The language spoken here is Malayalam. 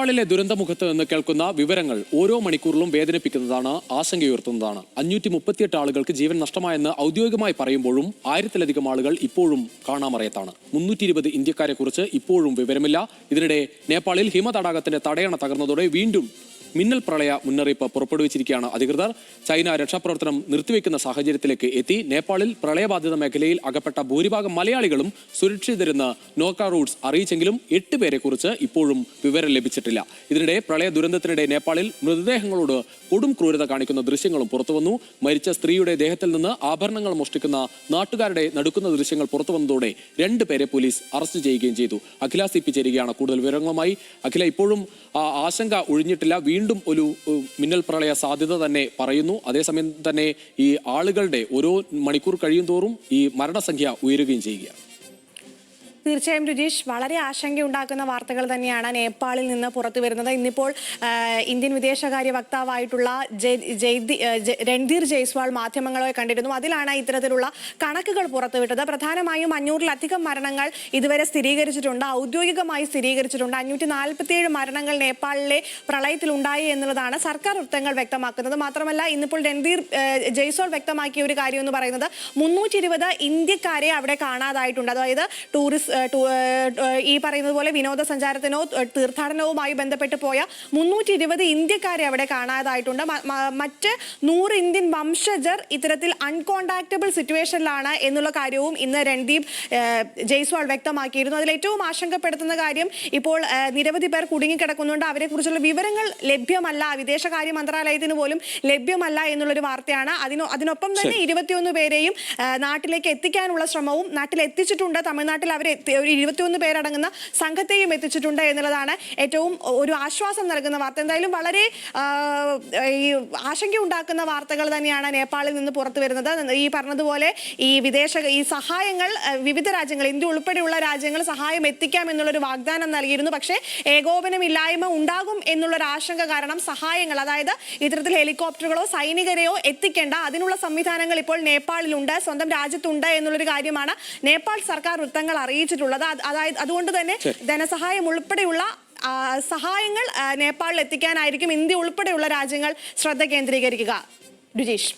നേപ്പാളിലെ ദുരന്തമുഖത്ത് നിന്ന് കേൾക്കുന്ന വിവരങ്ങൾ ഓരോ മണിക്കൂറിലും വേദനിപ്പിക്കുന്നതാണ്, ആശങ്കയുയർത്തുന്നതാണ്. 538 ആളുകൾക്ക് ജീവൻ നഷ്ടമായെന്ന് ഔദ്യോഗികമായി പറയുമ്പോഴും 1000-ലധികം ആളുകൾ ഇപ്പോഴും കാണാമറയത്താണ്. 320 ഇന്ത്യക്കാരെ കുറിച്ച് ഇപ്പോഴും വിവരമില്ല. ഇതിനിടെ നേപ്പാളിൽ ഹിമതടാകത്തിന്റെ തടയണ തകർന്നതോടെ വീണ്ടും മിന്നൽ പ്രളയ മുന്നറിയിപ്പ് പുറപ്പെടുവിച്ചിരിക്കുകയാണ് അധികൃതർ. ചൈന രക്ഷാപ്രവർത്തനം നിർത്തിവെക്കുന്ന സാഹചര്യത്തിലേക്ക് എത്തി. നേപ്പാളിൽ പ്രളയബാധിത മേഖലയിൽ അകപ്പെട്ട ഭൂരിഭാഗം മലയാളികളും സുരക്ഷിതരെന്ന് നോക്ക റൂട്ട്സ് അറിയിച്ചെങ്കിലും 8 പേരെ കുറിച്ച് ഇപ്പോഴും വിവരം ലഭിച്ചിട്ടില്ല. ഇതിനിടെ പ്രളയ ദുരന്തത്തിനിടെ നേപ്പാളിൽ മൃതദേഹങ്ങളോട് കൊടും ക്രൂരത കാണിക്കുന്ന ദൃശ്യങ്ങളും പുറത്തുവന്നു. മരിച്ച സ്ത്രീയുടെ ദേഹത്തിൽ നിന്ന് ആഭരണങ്ങൾ മോഷ്ടിക്കുന്ന നാട്ടുകാരുടെ നടുക്കുന്ന ദൃശ്യങ്ങൾ പുറത്തുവന്നതോടെ 2 പേരെ പോലീസ് അറസ്റ്റ് ചെയ്യുകയും ചെയ്തു. അഖില CP ചേരുകയാണ് കൂടുതൽ വിവരങ്ങളുമായി. അഖില, ഇപ്പോഴും ആശങ്ക ഒഴിഞ്ഞിട്ടില്ല. വീണ്ടും ഒരു മിന്നൽ പ്രളയ സാധ്യത തന്നെ പറയുന്നു. അതേസമയം തന്നെ ഈ ആളുകളുടെ ഓരോ മണിക്കൂർ കഴിയും തോറും ഈ മരണസംഖ്യ ഉയരുകയും ചെയ്യുകയാണ്. തീർച്ചയായും രുചീഷ്, വളരെ ആശങ്കയുണ്ടാക്കുന്ന വാർത്തകൾ തന്നെയാണ് നേപ്പാളിൽ നിന്ന് പുറത്തു വരുന്നത്. ഇന്നിപ്പോൾ ഇന്ത്യൻ വിദേശകാര്യ വക്താവായിട്ടുള്ള രൺധീർ ജയ്സ്വാൾ മാധ്യമങ്ങളെ കണ്ടിരുന്നു. അതിലാണ് ഇത്തരത്തിലുള്ള കണക്കുകൾ പുറത്തുവിട്ടത്. പ്രധാനമായും 500-ലധികം മരണങ്ങൾ ഇതുവരെ സ്ഥിരീകരിച്ചിട്ടുണ്ട്, ഔദ്യോഗികമായി സ്ഥിരീകരിച്ചിട്ടുണ്ട്. 547 മരണങ്ങൾ നേപ്പാളിലെ പ്രളയത്തിലുണ്ടായി എന്നുള്ളതാണ് സർക്കാർ വൃത്തങ്ങൾ വ്യക്തമാക്കുന്നത്. മാത്രമല്ല, ഇന്നിപ്പോൾ രൺധീർ ജയ്സ്വാൾ വ്യക്തമാക്കിയ ഒരു കാര്യം എന്ന് പറയുന്നത് 320 ഇന്ത്യക്കാരെ അവിടെ കാണാതായിട്ടുണ്ട്. അതായത് ഈ പറയുന്നത് പോലെ വിനോദസഞ്ചാരത്തിനോ തീർത്ഥാടനവുമായി ബന്ധപ്പെട്ട് പോയ 320 ഇന്ത്യക്കാരെ അവിടെ കാണാതായിട്ടുണ്ട്. മറ്റ് 100 ഇന്ത്യൻ വംശജർ ഇത്തരത്തിൽ അൺകോണ്ടാക്റ്റബിൾ സിറ്റുവേഷനിലാണ് എന്നുള്ള കാര്യവും ഇന്ന് രൺദീപ് ജയ്സ്വാൾ വ്യക്തമാക്കിയിരുന്നു. അതിൽ ഏറ്റവും ആശങ്കപ്പെടുത്തുന്ന കാര്യം, ഇപ്പോൾ നിരവധി പേർ കുടുങ്ങിക്കിടക്കുന്നുണ്ട്. അവരെ കുറിച്ചുള്ള വിവരങ്ങൾ ലഭ്യമല്ല, വിദേശകാര്യ മന്ത്രാലയത്തിന് പോലും ലഭ്യമല്ല എന്നുള്ളൊരു വാർത്തയാണ്. അതിനൊപ്പം തന്നെ 21 പേരെയും നാട്ടിലേക്ക് എത്തിക്കാനുള്ള ശ്രമവും നാട്ടിലെത്തിച്ചിട്ടുണ്ട്. തമിഴ്നാട്ടിൽ അവരെ ഒരു 21 പേരടങ്ങുന്ന സംഘത്തെയും എത്തിച്ചിട്ടുണ്ട് എന്നുള്ളതാണ് ഏറ്റവും ഒരു ആശ്വാസം നൽകുന്ന വാർത്ത. എന്തായാലും വളരെ ആശങ്കയുണ്ടാക്കുന്ന വാർത്തകൾ തന്നെയാണ് നേപ്പാളിൽ നിന്ന് പുറത്തു വരുന്നത്. ഈ പറഞ്ഞതുപോലെ ഈ സഹായങ്ങൾ വിവിധ രാജ്യങ്ങൾ, ഇന്ത്യ ഉൾപ്പെടെയുള്ള രാജ്യങ്ങൾ സഹായം എത്തിക്കാം എന്നുള്ളൊരു വാഗ്ദാനം നൽകിയിരുന്നു. പക്ഷേ ഏകോപനമില്ലായ്മ ഉണ്ടാകും എന്നുള്ളൊരു ആശങ്ക കാരണം സഹായങ്ങൾ, അതായത് ഇത്തരത്തിൽ ഹെലികോപ്റ്ററുകളോ സൈനികരെയോ എത്തിക്കേണ്ട, അതിനുള്ള സംവിധാനങ്ങൾ ഇപ്പോൾ നേപ്പാളിലുണ്ട്, സ്വന്തം രാജ്യത്തുണ്ട് എന്നുള്ളൊരു കാര്യമാണ് നേപ്പാൾ സർക്കാർ വൃത്തങ്ങൾ അറിയിച്ചിട്ടുള്ളത്. അതായത് അതുകൊണ്ട് തന്നെ ധനസഹായം ഉൾപ്പെടെയുള്ള സഹായങ്ങൾ നേപ്പാളിൽ എത്തിക്കാനായിരിക്കും ഇന്ത്യ ഉൾപ്പെടെയുള്ള രാജ്യങ്ങൾ ശ്രദ്ധ കേന്ദ്രീകരിക്കുക. രുചീഷ്.